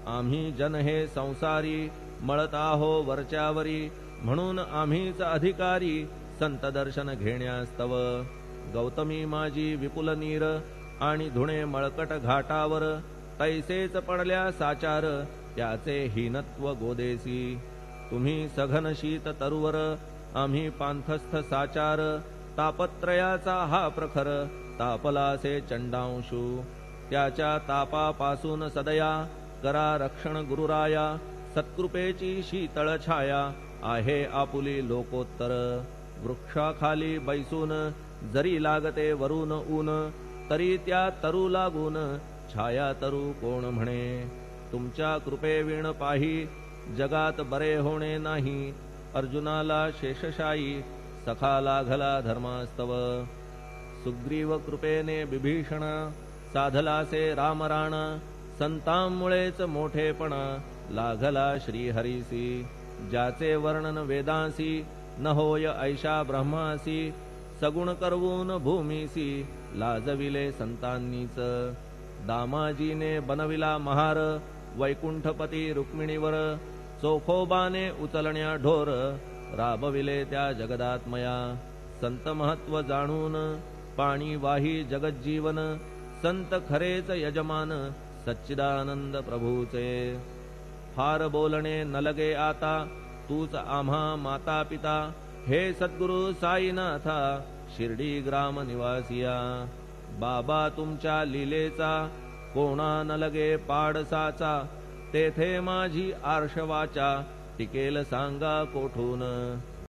आम्ही जन हे संसारी मळत आहो वरच्यावरी, म्हणून आम्हीच अधिकारी संत दर्शन घेण्यास्तव। गौतमी माझी विपुल नीर आणि धुणे मळकट घाटावर, तैसेच पडल्या साचार त्याचे हीनत्व गोदेसी। तुम्ही सघन शीत तरुवर आम्ही पांथस्थ साचार, तापत्रयाचा हा प्रखर तापलासे चंडांशू। त्याच्या तापापासून सदया करा रक्षण गुरुराया, सत्कृपेची शीतळ छाया आहे आपुली लोकोत्तर। वृक्षाखाली बैसून जरी लागते वरून ऊन, तरी त्या तरू लागून छाया तरू कोण म्हणे। तुमच्या कृपेविण पाही जगात बरे होणे नाही, अर्जुनाला शेषशायी सखा लागला धर्मास्तव। सुग्रीव कृपेने बिभीषण साधलासे रामराण, संतांमुळेच मोठेपण लागला श्रीहरीसी। ज्याचे वर्णन वेदांसी न होय ऐशा ब्रह्मासी, सगुण करवून भूमीसी लाजविले संतांनीच। दामाजीने बनविला महार वैकुंठपती रुक्मिणीवर, चोखोबाने उचलण्या ढोर राबविले त्या जगदात्मया। संत महत्व जाणून पाणी वाही जगज्जीवन, संत खरेच यजमान सच्चिदानंद प्रभूचे। फार बोलणे न लगे आता तूच आम्हा माता पिता, हे सद्गुरु साईनाथा शिर्डी ग्राम निवासिया। बाबा तुमच्या लीलेचा कोणा न लगे पाडसाचा, तेथे माझी आर्षवाचा टिकेल सांगा कोठून।